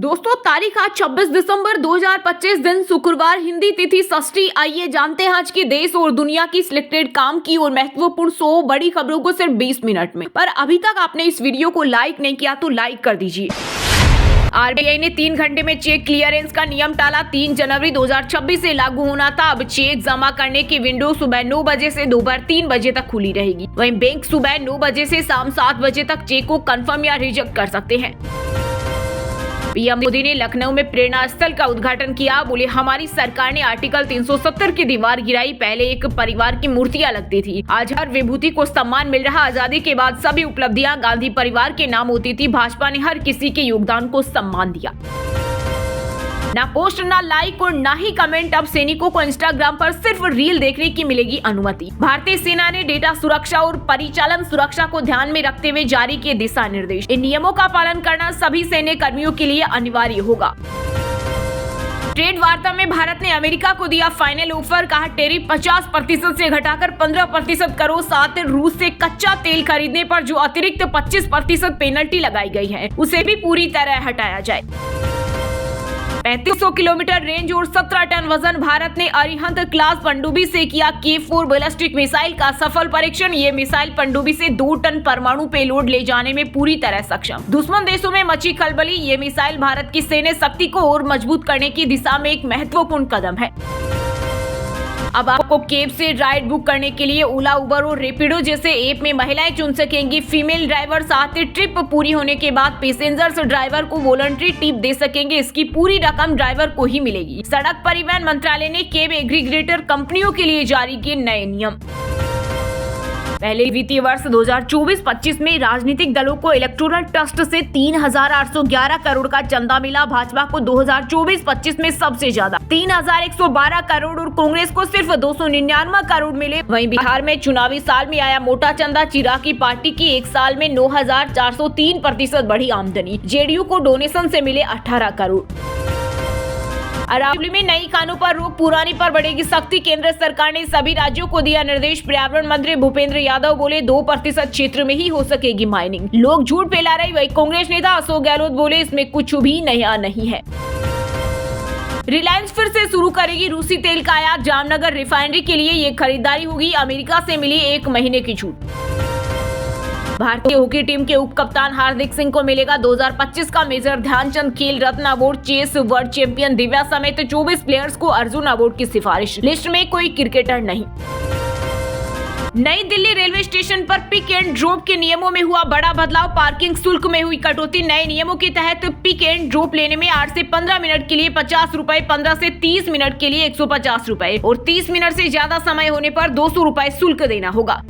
दोस्तों तारीख आज 26 दिसंबर 2025 दिन शुक्रवार, हिंदी तिथि षष्ठी। आइए जानते हैं आज के देश और दुनिया की सिलेक्टेड काम की और महत्वपूर्ण 100 बड़ी खबरों को सिर्फ 20 मिनट में। पर अभी तक आपने इस वीडियो को लाइक नहीं किया तो लाइक कर दीजिए। आरबीआई ने 3 घंटे में चेक क्लियरेंस का नियम टाला। 3 जनवरी 2026 से लागू होना था। अब चेक जमा करने की विंडो सुबह 9 बजे से दोपहर 3 बजे तक खुली रहेगी। वहीं बैंक सुबह 9 बजे से शाम 7 बजे तक चेक को कंफर्म या रिजेक्ट कर सकते हैं। पीएम मोदी ने लखनऊ में प्रेरणा स्थल का उद्घाटन किया। बोले, हमारी सरकार ने आर्टिकल 370 की दीवार गिराई। पहले एक परिवार की मूर्तियां लगती थी, आज हर विभूति को सम्मान मिल रहा। आजादी के बाद सभी उपलब्धियां गांधी परिवार के नाम होती थी। भाजपा ने हर किसी के योगदान को सम्मान दिया। ना पोस्ट, ना लाइक और ना ही कमेंट। अब सैनिकों को इंस्टाग्राम पर सिर्फ रील देखने की मिलेगी अनुमति। भारतीय सेना ने डेटा सुरक्षा और परिचालन सुरक्षा को ध्यान में रखते हुए जारी किए दिशा निर्देश। इन नियमों का पालन करना सभी सैन्य कर्मियों के लिए अनिवार्य होगा। ट्रेड वार्ता में भारत ने अमेरिका को दिया फाइनल ऑफर। कहा, टैरिफ 50% से घटाकर 15% करो। साथ रूस से कच्चा तेल खरीदने पर जो अतिरिक्त 25% पेनल्टी लगाई गई है उसे भी पूरी तरह हटाया जाए। 3500 किलोमीटर रेंज और 17 टन वजन। भारत ने अरिहंत क्लास पनडुब्बी से किया K4 बैलिस्टिक मिसाइल का सफल परीक्षण। ये मिसाइल पनडुब्बी से 2 टन परमाणु पेलोड ले जाने में पूरी तरह सक्षम। दुश्मन देशों में मची खलबली। ये मिसाइल भारत की सैन्य शक्ति को और मजबूत करने की दिशा में एक महत्वपूर्ण कदम है। अब आपको कैब से राइड बुक करने के लिए ओला, उबर और रैपिडो जैसे ऐप में महिलाएं चुन सकेंगी। फीमेल ड्राइवर साथ ही ट्रिप पूरी होने के बाद पैसेंजर्स ड्राइवर को वॉलंटरी टिप दे सकेंगे। इसकी पूरी रकम ड्राइवर को ही मिलेगी। सड़क परिवहन मंत्रालय ने कैब एग्रीगेटर कंपनियों के लिए जारी किए नए नियम। पहले वित्तीय वर्ष 2024-25 में राजनीतिक दलों को इलेक्टोरल ट्रस्ट से 3,811 करोड़ का चंदा मिला। भाजपा को 2024-25 में सबसे ज्यादा 3,112 करोड़ और कांग्रेस को सिर्फ 299 करोड़ मिले। वहीं बिहार में चुनावी साल में आया मोटा चंदा। चिराग की पार्टी की एक साल में 9,403% बढ़ी आमदनी। जेडीयू को डोनेशन से मिले 18 करोड़। अरावली में नई कानों पर रोक, पुरानी पर बढ़ेगी सख्ती। केंद्र सरकार ने सभी राज्यों को दिया निर्देश। पर्यावरण मंत्री भूपेंद्र यादव बोले, 2% क्षेत्र में ही हो सकेगी माइनिंग। लोग झूठ फैला रहे। वही कांग्रेस नेता अशोक गहलोत बोले, इसमें कुछ भी नया नहीं है। रिलायंस फिर से शुरू करेगी रूसी तेल का आयात। जामनगर रिफाइनरी के लिए ये खरीदारी होगी। अमेरिका से मिली 1 महीने की छूट। भारतीय हॉकी टीम के उप कप्तान हार्दिक सिंह को मिलेगा 2025 का Major Dhyanchand Khel Ratna award. Chess world champion Divya समेत 24 प्लेयर्स को अर्जुन अवार्ड की सिफारिश। लिस्ट में कोई क्रिकेटर नहीं। नई दिल्ली रेलवे स्टेशन पर पिक एंड ड्रॉप के नियमों में हुआ बड़ा बदलाव। पार्किंग शुल्क में हुई कटौती। नए नियमों के तहत पिक एंड ड्रॉप लेने में 8 से 15 मिनट के लिए 50 रुपए, 15 से 30 मिनट के लिए 150 रुपए और 30 मिनट से ज्यादा समय होने पर 200 रुपए शुल्क देना होगा।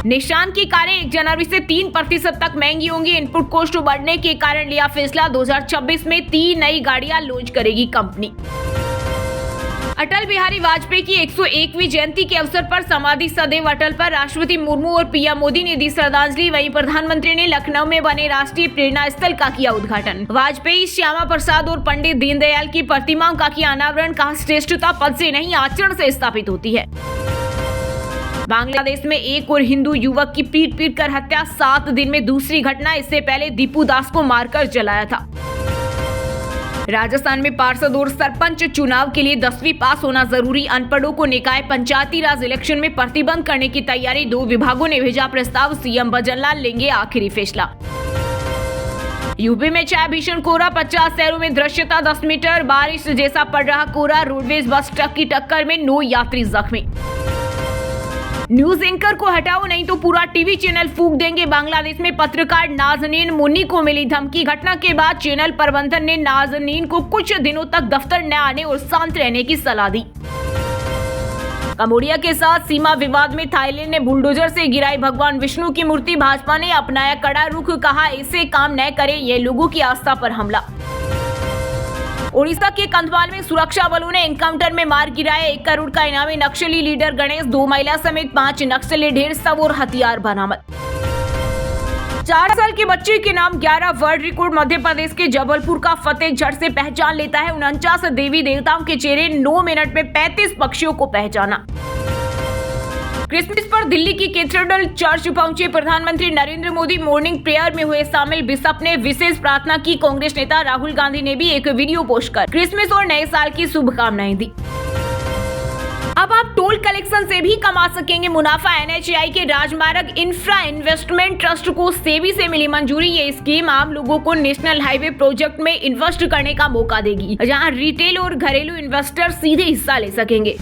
निशान की कारें 1 जनवरी से 3% तक महंगी होंगी। इनपुट कॉस्ट बढ़ने के कारण लिया फैसला। 2026 में 3 नई गाड़ियां लॉन्च करेगी कंपनी। अटल बिहारी वाजपेयी की 101वीं जयंती के अवसर पर समाधि सदैव अटल पर राष्ट्रपति मुर्मू और पीएम मोदी ने दी श्रद्धांजलि। वहीं प्रधानमंत्री ने लखनऊ में बने राष्ट्रीय प्रेरणा स्थल का किया उद्घाटन। वाजपेयी, श्यामा प्रसाद और पंडित दीनदयाल की प्रतिमाओं का किया अनावरण। कहा, श्रेष्ठता पद से नहीं आचरण से स्थापित होती है। बांग्लादेश में एक और हिंदू युवक की पीट कर हत्या। 7 दिन में दूसरी घटना। इससे पहले दीपू दास को मारकर जलाया था। राजस्थान में पार्षद और सरपंच चुनाव के लिए 10वीं पास होना जरूरी। अनपढ़ों को निकाय पंचायती राज इलेक्शन में प्रतिबंध करने की तैयारी। 2 विभागों ने भेजा प्रस्ताव। सीएम भजनलाल लेंगे आखिरी फैसला। यूपी में छाया भीषण कोहरा। 50 शहरों में दृश्यता 10 मीटर। बारिश जैसा पड़ रहा कोहरा। रोडवेज बस ट्रक की टक्कर में 9 यात्री जख्मी। न्यूज एंकर को हटाओ नहीं तो पूरा टीवी चैनल फूंक देंगे। बांग्लादेश में पत्रकार नाजनीन मुन्नी को मिली धमकी। घटना के बाद चैनल प्रबंधन ने नाजनीन को कुछ दिनों तक दफ्तर न आने और शांत रहने की सलाह दी। कंबोडिया के साथ सीमा विवाद में थाईलैंड ने बुलडोजर से गिराई भगवान विष्णु की मूर्ति। भाजपा ने अपनाया कड़ा रुख। कहा, ऐसे काम न करें, ये लोगों की आस्था पर हमला। ओडिशा के कंधमाल में सुरक्षा बलों ने एनकाउंटर में मार गिराया। 1 करोड़ का इनामी नक्सली लीडर गणेश। 2 महिला समेत 5 नक्सली, ढेर सब और हथियार बरामद। 4 साल के बच्चे के नाम 11 वर्ल्ड रिकॉर्ड। मध्य प्रदेश के जबलपुर का फतेह झट से पहचान लेता है। 49 देवी देवताओं के चेहरे। 9 मिनट में 35 पक्षियों को पहचाना। क्रिसमस पर दिल्ली की कैथेड्रल चर्च पहुंचे प्रधानमंत्री नरेंद्र मोदी। मॉर्निंग प्रेयर में हुए शामिल बिशप ने विशेष प्रार्थना की। कांग्रेस नेता राहुल गांधी ने भी एक वीडियो पोस्ट कर क्रिसमस और नए साल की शुभकामनाएं दी। अब आप टोल कलेक्शन से भी कमा सकेंगे मुनाफा। NHAI के राजमार्ग इंफ्रा इन्वेस्टमेंट ट्रस्ट को सेबी से मिली मंजूरी। ये स्कीम आम लोगों को नेशनल हाईवे प्रोजेक्ट में इन्वेस्ट करने का मौका देगी, जहां रिटेल और घरेलू इन्वेस्टर सीधे हिस्सा ले सकेंगे।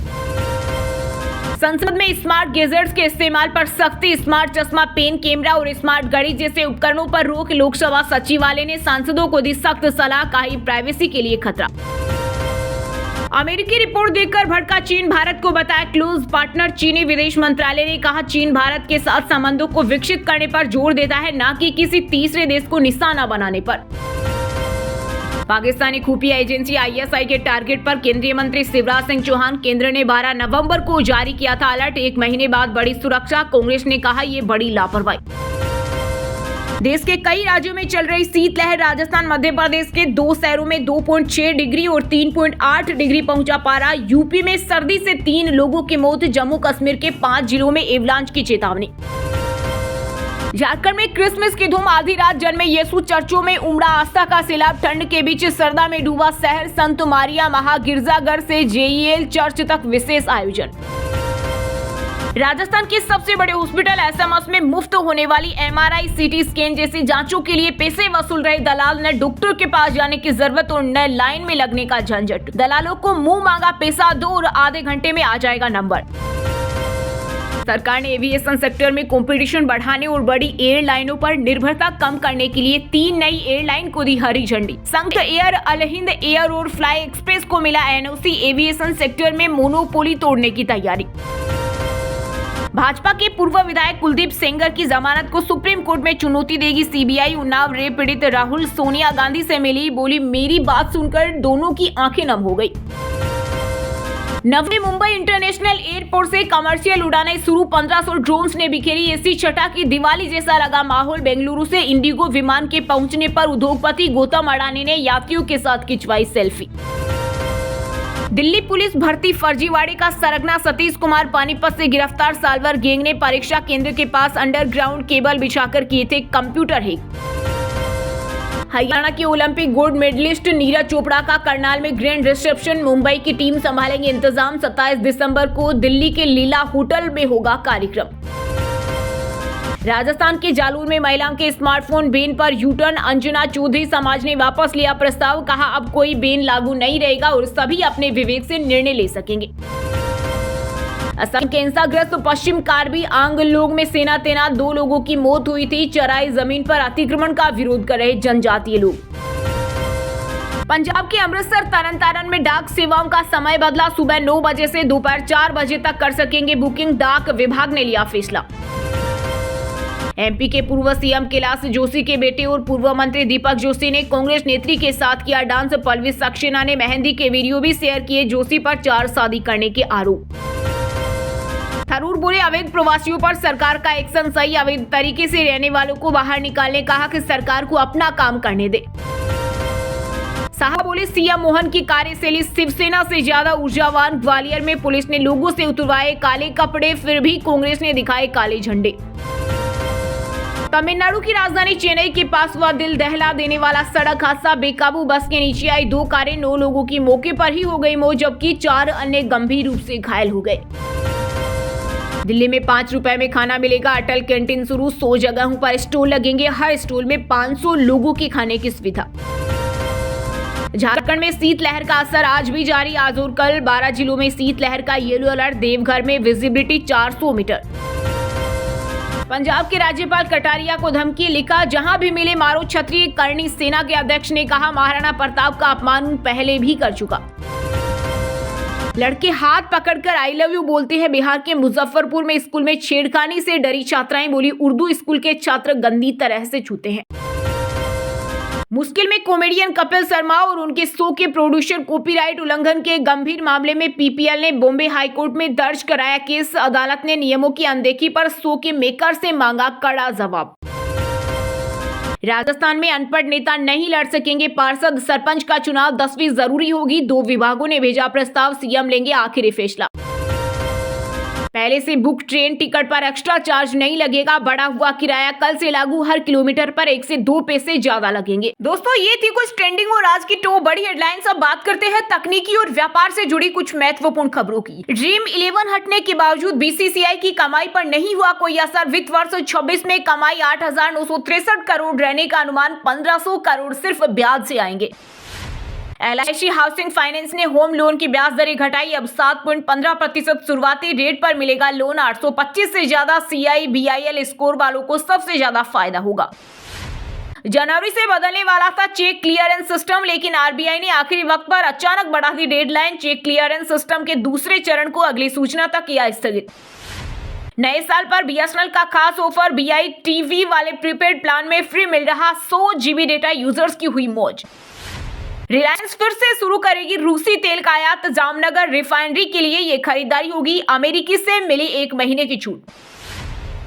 संसद में स्मार्ट गैजेट्स के इस्तेमाल पर सख्ती। स्मार्ट चश्मा, पेन, कैमरा और स्मार्ट घड़ी जैसे उपकरणों पर रोक। लोकसभा सचिवालय ने सांसदों को दी सख्त सलाह, कही प्राइवेसी के लिए खतरा। अमेरिकी रिपोर्ट देखकर भड़का चीन, भारत को बताया क्लोज पार्टनर। चीनी विदेश मंत्रालय ने कहा चीन भारत के साथ संबंधों को विकसित करने पर जोर देता है, न कि किसी तीसरे देश को निशाना बनाने पर। पाकिस्तानी खुफिया एजेंसी ISI के टारगेट पर केंद्रीय मंत्री शिवराज सिंह चौहान। केंद्र ने 12 नवंबर को जारी किया था अलर्ट। 1 महीने बाद बड़ी सुरक्षा। कांग्रेस ने कहा ये बड़ी लापरवाही। देश के कई राज्यों में चल रही शीतलहर। राजस्थान, मध्य प्रदेश के 2 शहरों में 2.6 डिग्री और 3.8 डिग्री पहुंचा पारा। यूपी में सर्दी से 3 लोगों की मौत। जम्मू कश्मीर के 5 जिलों में एवलांच की चेतावनी। झारखंड में क्रिसमस की धूम। आधी रात जन्मे यीशु, चर्चों में उमड़ा आस्था का सैलाब। ठंड के बीच श्रद्धा में डूबा शहर। संत मारिया महा गिरजाघर से JEL चर्च तक विशेष आयोजन। राजस्थान के सबसे बड़े हॉस्पिटल SMS में मुफ्त होने वाली MRI, CT स्कैन जैसी जांचों के लिए पैसे वसूल रहे दलाल। न डॉक्टर के पास जाने की जरूरत और न लाइन में लगने का झंझट। दलालों को मुंह मांगा पैसा दो और आधे घंटे में आ जाएगा नंबर। सरकार ने एविएशन सेक्टर में कंपटीशन बढ़ाने और बड़ी एयरलाइनों पर निर्भरता कम करने के लिए 3 नई एयरलाइन को दी हरी झंडी। संघ एयर, अल हिंद एयर और फ्लाई एक्सप्रेस को मिला NOC। एविएशन सेक्टर में मोनोपोली तोड़ने की तैयारी। भाजपा के पूर्व विधायक कुलदीप सेंगर की जमानत को सुप्रीम कोर्ट में चुनौती देगी CBI। उन्नाव रेप पीड़ित राहुल सोनिया गांधी से मिली, बोली मेरी बात सुनकर दोनों की आंखें नम हो गई। नवी मुंबई इंटरनेशनल एयरपोर्ट से कमर्शियल उड़ानें शुरू। 1500 ड्रोन्स ने बिखेरी एसी छटा की। दिवाली जैसा लगा माहौल। बेंगलुरु से इंडिगो विमान के पहुंचने पर उद्योगपति गौतम अडानी ने यात्रियों के साथ खिंचवाई सेल्फी। दिल्ली पुलिस भर्ती फर्जीवाड़े का सरगना। सतीश कुमार पानीपत से गिरफ्तार। साल्वर गैंग ने परीक्षा केंद्र के पास अंडरग्राउंड केबल बिछाकर किए थे कंप्यूटर हैक। हरियाणा की Olympic gold medallist Neeraj Chopra का करनाल में ग्रैंड रिसेप्शन। मुंबई की टीम संभालेंगे इंतजाम। 27 दिसंबर को दिल्ली के लीला होटल में होगा कार्यक्रम। राजस्थान के जालोर में महिलाओं के स्मार्टफोन बैन पर यूटर्न। अंजना चौधरी समाज ने वापस लिया प्रस्ताव। कहा अब कोई बैन लागू नहीं रहेगा और सभी अपने विवेक से निर्णय ले सकेंगे। असम के हिंसाग्रस्त पश्चिम कार्बी आंगलोग में सेना तैनात। 2 लोगों की मौत हुई थी। चराई जमीन पर अतिक्रमण का विरोध कर रहे जनजातीय लोग। पंजाब के अमृतसर तरन में डाक सेवाओं का समय बदला। सुबह 9 बजे से दोपहर 4 बजे तक कर सकेंगे बुकिंग। डाक विभाग ने लिया फैसला। MP के पूर्व CM कैलाश जोशी के बेटे और पूर्व मंत्री दीपक जोशी ने कांग्रेस नेत्री के साथ किया डांस। पल्लवी सक्सेना ने मेहंदी के वीडियो भी शेयर किए। जोशी पर 4 शादी करने के आरोप। थरूर बोले अवैध प्रवासियों पर सरकार का एक्शन सही। अवैध तरीके से रहने वालों को बाहर निकालने, कहा कि सरकार को अपना काम करने दे। साहा बोले CM मोहन की कार्यशैली शिवसेना से ज्यादा ऊर्जावान। ग्वालियर में पुलिस ने लोगों से उतरवाए काले कपड़े, फिर भी कांग्रेस ने दिखाए काले झंडे। तमिलनाडु की राजधानी चेन्नई के पास हुआ दिल दहला देने वाला सड़क हादसा। बेकाबू बस के नीचे आई 2 कारें। 9 लोगों की मौके पर ही हो गई मौत, जबकि 4 अन्य गंभीर रूप से घायल हो गए। दिल्ली में 5 रुपए में खाना मिलेगा। अटल कैंटीन शुरू। 100 जगहों पर स्टॉल लगेंगे। हर स्टॉल में 500 लोगों की खाने की सुविधा। झारखंड में शीतलहर का असर आज भी जारी। आज और कल 12 जिलों में शीतलहर का येलो अलर्ट। देवघर में विजिबिलिटी 400 मीटर। पंजाब के राज्यपाल कटारिया को धमकी, लिखा जहां भी मिले मारो छतरी। करनी सेना के अध्यक्ष ने कहा महाराणा प्रताप का अपमान पहले भी कर चुका। लड़के हाथ पकड़कर आई लव यू बोलते हैं। बिहार के मुजफ्फरपुर में स्कूल में छेड़खानी से डरी छात्राएं, बोली उर्दू स्कूल के छात्र गंदी तरह से छूते हैं। मुश्किल में कॉमेडियन कपिल शर्मा और उनके शो के प्रोड्यूसर। कॉपीराइट उल्लंघन के गंभीर मामले में PPL ने बॉम्बे हाईकोर्ट में दर्ज कराया केस। अदालत ने नियमों की अनदेखी पर शो के मेकर से मांगा कड़ा जवाब। राजस्थान में अनपढ़ नेता नहीं लड़ सकेंगे पार्षद सरपंच का चुनाव। 10वीं जरूरी होगी। 2 विभागों ने भेजा प्रस्ताव। CM लेंगे आखिरी फैसला। पहले से बुक ट्रेन टिकट पर एक्स्ट्रा चार्ज नहीं लगेगा। बढ़ा हुआ किराया कल से लागू, हर किलोमीटर पर 1 से 2 पैसे ज्यादा लगेंगे। दोस्तों, ये थी कुछ ट्रेंडिंग और आज की टॉप बड़ी हेडलाइंस। अब बात करते हैं तकनीकी और व्यापार से जुड़ी कुछ महत्वपूर्ण खबरों की। ड्रीम 11 हटने के बावजूद बीसीसीआई की कमाई पर नहीं हुआ कोई असर। वित्त वर्ष 26 में कमाई 8,963 करोड़ रहने का अनुमान, 1,500 करोड़ सिर्फ ब्याज से आएंगे। LIC हाउसिंग फाइनेंस ने होम लोन की ब्याज दरें घटाई, अब 7.15% शुरुआती रेट पर मिलेगा लोन। 825 से ज्यादा CIBIL स्कोर वालों को सबसे ज्यादा फायदा होगा। जनवरी से बदलने वाला था चेक क्लियरेंस सिस्टम, लेकिन RBI ने आखिरी वक्त पर अचानक बढ़ा दी डेडलाइन। चेक क्लियरेंस सिस्टम के दूसरे चरण को अगली सूचना तक किया स्थगित। नए साल पर BSNL का खास ऑफर, BITV वाले प्रीपेड प्लान में फ्री मिल रहा 100 GB डेटा, यूजर्स की हुई मौज। रिलायंस फिर से शुरू करेगी रूसी तेल का आयात, जामनगर रिफाइनरी के लिए ये खरीदारी होगी। अमेरिकी से मिली 1 महीने की छूट।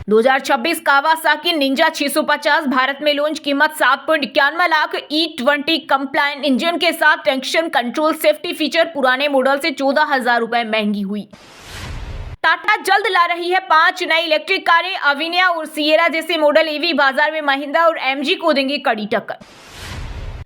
2026 कावासाकी निंजा 650 भारत में लॉन्च, कीमत 7.91 लाख। E20 कंप्लायंट इंजन के साथ ट्रैक्शन कंट्रोल सेफ्टी फीचर, पुराने मॉडल से 14,000 रुपए महंगी हुई। टाटा जल्द ला रही है 5 नई इलेक्ट्रिक कारें, अविनिया और सिएरा जैसे मॉडल EV बाजार में महिंद्रा और MG को देंगे कड़ी टक्कर।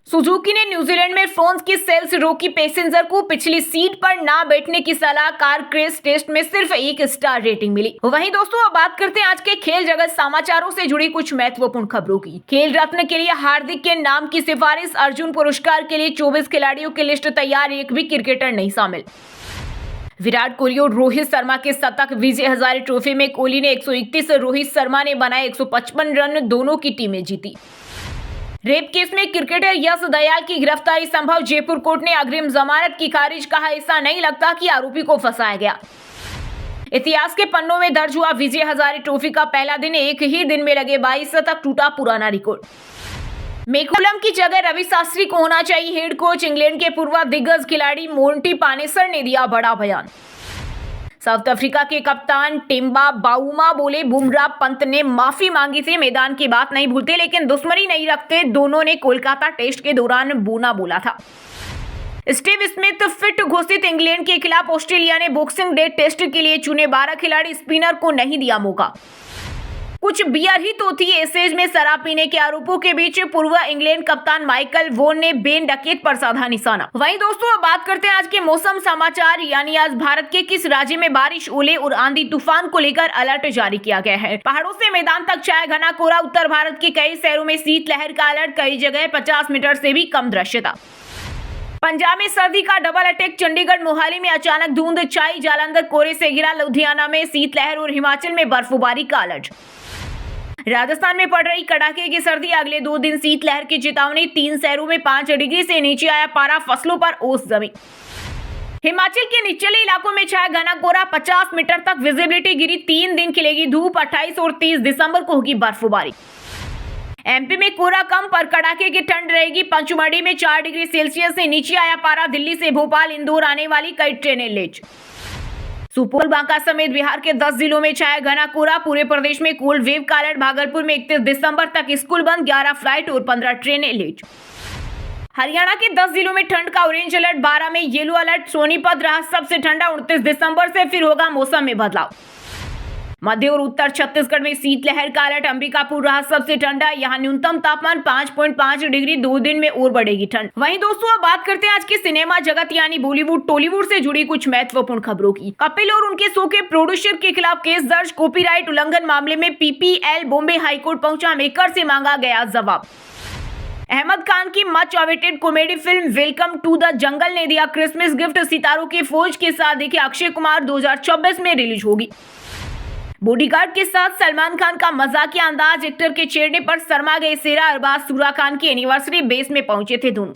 सुजुकी ने न्यूजीलैंड में फ्रांस की सेल्स रोकी, पैसेंजर को पिछली सीट पर ना बैठने की सलाह। कार क्रेश टेस्ट में सिर्फ 1 स्टार रेटिंग मिली। वहीं दोस्तों, अब बात करते हैं आज के खेल जगत समाचारों से जुड़ी कुछ महत्वपूर्ण खबरों की। खेल रत्न के लिए हार्दिक के नाम की सिफारिश, अर्जुन पुरस्कार के लिए 24 खिलाड़ियों की लिस्ट तैयार, एक भी क्रिकेटर नहीं शामिल। विराट कोहली और रोहित शर्मा के शतक, विजय हजारे ट्रॉफी में कोहली ने 131, रोहित शर्मा ने बनाए 155 रन, दोनों की टीमें जीती। रेप केस में क्रिकेटर यश दयाल की गिरफ्तारी संभव, जयपुर कोर्ट ने अग्रिम जमानत की खारिज, कहा ऐसा नहीं लगता कि आरोपी को फंसाया गया। इतिहास के पन्नों में दर्ज हुआ विजय हजारे ट्रॉफी का पहला दिन, एक ही दिन में लगे 22 शतक, टूटा पुराना रिकॉर्ड। मैकुलम की जगह रवि शास्त्री को होना चाहिए हेड कोच, इंग्लैंड के पूर्व दिग्गज खिलाड़ी मोंटी पानेसर ने दिया बड़ा बयान। साउथ अफ्रीका के कप्तान टिम्बा बाउमा बोले, बुमराह पंत ने माफी मांगी थी, मैदान की बात नहीं भूलते लेकिन दुश्मनी नहीं रखते। दोनों ने कोलकाता टेस्ट के दौरान बोना बोला था। स्टीव स्मिथ फिट घोषित, इंग्लैंड के खिलाफ ऑस्ट्रेलिया ने बॉक्सिंग डे टेस्ट के लिए चुने 12 खिलाड़ी, स्पिनर को नहीं दिया मौका। कुछ बियर ही तो थी, एसेज में शराब पीने के आरोपों के बीच पूर्व इंग्लैंड कप्तान माइकल वोन ने बेन डकेट पर साधा निशाना। वहीं दोस्तों, अब बात करते हैं आज के मौसम समाचार, यानी आज भारत के किस राज्य में बारिश, ओले और आंधी तूफान को लेकर अलर्ट जारी किया गया है। पहाड़ों से मैदान तक छाया घना कोहरा, उत्तर भारत के कई शहरों में शीतलहर का अलर्ट, कई जगह 50 मीटर से भी कम दृश्यता। पंजाब में सर्दी का डबल अटैक, चंडीगढ़ मोहाली में अचानक धुंध छाई, जालंधर कोहरे से घिरा, लुधियाना में शीतलहर और हिमाचल में बर्फबारी का अलर्ट। राजस्थान में पड़ रही कड़ाके की सर्दी, अगले 2 दिन शीतलहर की चेतावनी, 3 शहरों में 5 डिग्री से नीचे आया पारा, फसलों पर ओस जमी। हिमाचल के निचले इलाकों में छाया घना कोहरा, 50 मीटर तक विजिबिलिटी गिरी, 3 दिन खिलेगी धूप, 28 और 30 दिसंबर को होगी बर्फबारी। MP में कोहरा कम पर कड़ाके की ठंड रहेगी, पंचमढ़ी में 4 डिग्री सेल्सियस से नीचे आया पारा, दिल्ली से भोपाल इंदौर आने वाली कई ट्रेनें लेट। सुपौल बांका समेत बिहार के 10 जिलों में छाया घना कोहरा, पूरे प्रदेश में कोल्ड वेव का अलर्ट, भागलपुर में 31 दिसंबर तक स्कूल बंद, 11 फ्लाइट और 15 ट्रेनें लेट। हरियाणा के 10 जिलों में ठंड का ऑरेंज अलर्ट, 12 में येलो अलर्ट, सोनीपत रहा सबसे ठंडा, 29 दिसंबर से फिर होगा मौसम में बदलाव। मध्य और उत्तर छत्तीसगढ़ में शीतलहर का अलर्ट, अंबिकापुर रहा सबसे ठंडा, यहाँ न्यूनतम तापमान 5.5 डिग्री, 2 दिन में और बढ़ेगी ठंड। वहीं दोस्तों, अब बात करते हैं आज की सिनेमा जगत यानी बॉलीवुड टॉलीवुड से जुड़ी कुछ महत्वपूर्ण खबरों की। कपिल और उनके शो के प्रोड्यूसर के खिलाफ केस दर्ज, कॉपीराइट उल्लंघन मामले में PPL बॉम्बे हाईकोर्ट पहुंचा, मेकर से मांगा गया जवाब। अहमद खान की much awaited comedy film Welcome to the Jungle ने दिया क्रिसमस गिफ्ट, सितारों की फौज के साथ देखे अक्षय कुमार, 2024 में रिलीज होगी। बॉडीगार्ड के साथ सलमान खान का मजाकिया अंदाज, एक्टर के छेड़ने पर शर्मा गए सेरा, अरबाज सुरा खान की एनिवर्सरी बेस में पहुंचे थे दोनों।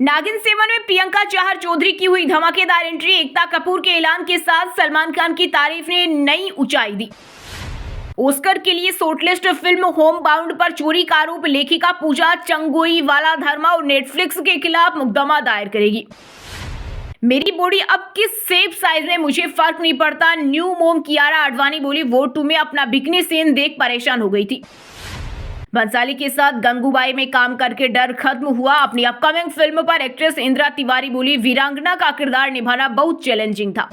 नागिन 7 में प्रियंका चाहर चौधरी की हुई धमाकेदार एंट्री, एकता कपूर के ऐलान के साथ सलमान खान की तारीफ ने नई ऊंचाई दी। ऑस्कर के लिए शॉर्टलिस्ट फिल्म होम बाउंड पर चोरी का आरोप, लेखिका पूजा चंगोई वाला धर्मा और नेटफ्लिक्स के खिलाफ मुकदमा दायर करेगी। मेरी बॉडी अब किस शेप साइज में मुझे फर्क नहीं पड़ता, न्यू मॉम कियारा आडवाणी बोली, वोट 2 में अपना बिकनी सीन देख परेशान हो गई थी। बंसाली के साथ गंगूबाई में काम करके डर खत्म हुआ, अपनी अपकमिंग फिल्म पर एक्ट्रेस इंदिरा तिवारी बोली, वीरांगना का किरदार निभाना बहुत चैलेंजिंग था।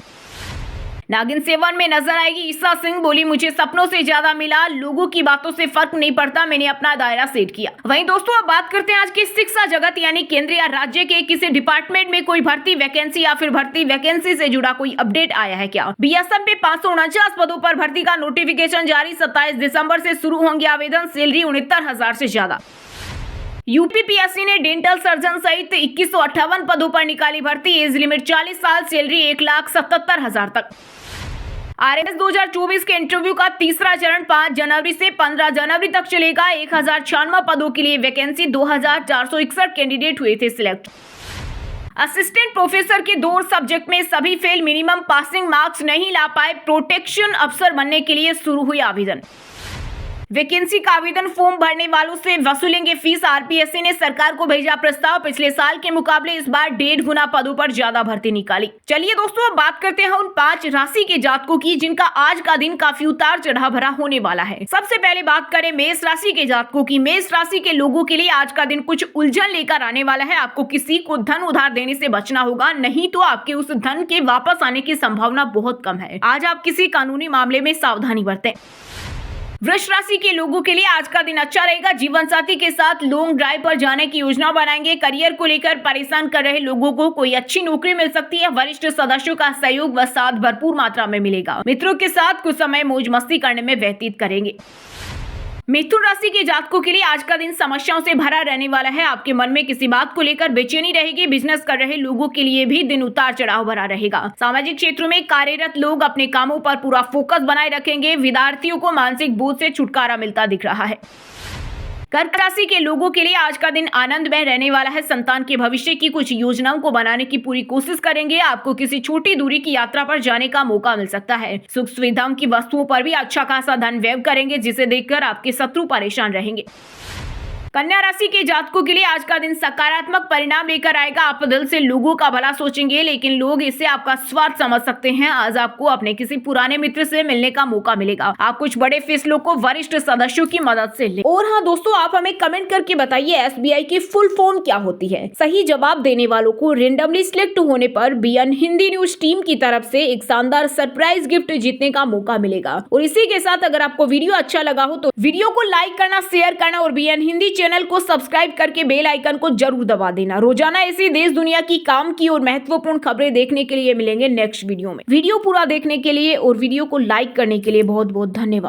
नागिन 7 में नजर आएगी ईसा सिंह, बोली मुझे सपनों से ज्यादा मिला, लोगों की बातों से फर्क नहीं पड़ता, मैंने अपना दायरा सेट किया। वहीं दोस्तों अब बात करते हैं आज की शिक्षा जगत यानी केंद्र या राज्य के किसी डिपार्टमेंट में कोई भर्ती वैकेंसी या फिर भर्ती वैकेंसी से जुड़ा कोई अपडेट आया है क्या। बीएसएफ में 549 पदों पर भर्ती का नोटिफिकेशन जारी, 27 दिसंबर से शुरू होंगे आवेदन, सैलरी 69,000 से ज्यादा। यूपीपीएससी ने डेंटल सर्जन सहित 2158 पदों पर निकाली भर्ती, एज लिमिट 40 साल, सैलरी 1,77,000 तक। आरएस 2024 के इंटरव्यू का तीसरा चरण 5 जनवरी से 15 जनवरी तक चलेगा। 1096 पदों के लिए वैकेंसी, 2461 कैंडिडेट हुए थे सिलेक्ट। असिस्टेंट प्रोफेसर के 2 सब्जेक्ट में सभी फेल, मिनिमम पासिंग मार्क्स नहीं ला पाए, प्रोटेक्शन अफसर बनने के लिए शुरू हुई आवेदन। वैकेंसी का आवेदन फॉर्म भरने वालों से वसूलेंगे फीस, आरपीएससी ने सरकार को भेजा प्रस्ताव, पिछले साल के मुकाबले इस बार 1.5 गुना पदों पर ज्यादा भर्ती निकाली। चलिए दोस्तों अब बात करते हैं उन 5 राशि के जातकों की जिनका आज का दिन काफी उतार चढ़ाव भरा होने वाला है। सबसे पहले बात करें मेष राशि के जातकों की। मेष राशि के लोगों के लिए आज का दिन कुछ उलझन लेकर आने वाला है। आपको किसी को धन उधार देने से बचना होगा, नहीं तो आपके उस धन के वापस आने की संभावना बहुत कम है। आज आप किसी कानूनी मामले में सावधानी बरतें। वृष राशि के लोगों के लिए आज का दिन अच्छा रहेगा। जीवन साथी के साथ लॉन्ग ड्राइव पर जाने की योजना बनाएंगे। करियर को लेकर परेशान कर रहे लोगों को कोई अच्छी नौकरी मिल सकती है। वरिष्ठ सदस्यों का सहयोग व साथ भरपूर मात्रा में मिलेगा। मित्रों के साथ कुछ समय मौज मस्ती करने में व्यतीत करेंगे। मिथुन राशि के जातकों के लिए आज का दिन समस्याओं से भरा रहने वाला है। आपके मन में किसी बात को लेकर बेचैनी रहेगी। बिजनेस कर रहे लोगों के लिए भी दिन उतार चढ़ाव भरा रहेगा। सामाजिक क्षेत्रों में कार्यरत लोग अपने कामों पर पूरा फोकस बनाए रखेंगे। विद्यार्थियों को मानसिक बोझ से छुटकारा मिलता दिख रहा है। कर्क राशि के लोगों के लिए आज का दिन आनंदमय रहने वाला है। संतान के भविष्य की कुछ योजनाओं को बनाने की पूरी कोशिश करेंगे। आपको किसी छोटी दूरी की यात्रा पर जाने का मौका मिल सकता है। सुख सुविधाओं की वस्तुओं पर भी अच्छा खासा धन व्यय करेंगे, जिसे देखकर आपके शत्रु परेशान रहेंगे। कन्या राशि के जातकों के लिए आज का दिन सकारात्मक परिणाम लेकर आएगा। आप दिल से लोगों का भला सोचेंगे, लेकिन लोग इसे आपका स्वार्थ समझ सकते हैं। आज आपको अपने किसी पुराने मित्र से मिलने का मौका मिलेगा। आप कुछ बड़े फैसलों को वरिष्ठ सदस्यों की मदद से लें। और हाँ दोस्तों, आप हमें कमेंट करके बताइए एसबीआई की फुल फॉर्म क्या होती है। सही जवाब देने वालों को रेंडमली सिलेक्ट होने पर बीएन हिंदी न्यूज टीम की तरफ से एक शानदार सरप्राइज गिफ्ट जीतने का मौका मिलेगा। और इसी के साथ अगर आपको वीडियो अच्छा लगा हो तो वीडियो को लाइक करना, शेयर करना और बीएन हिंदी चैनल को सब्सक्राइब करके बेल आइकन को जरूर दबा देना। रोजाना ऐसी देश दुनिया की काम की और महत्वपूर्ण खबरें देखने के लिए मिलेंगे नेक्स्ट वीडियो में। वीडियो पूरा देखने के लिए और वीडियो को लाइक करने के लिए बहुत बहुत धन्यवाद।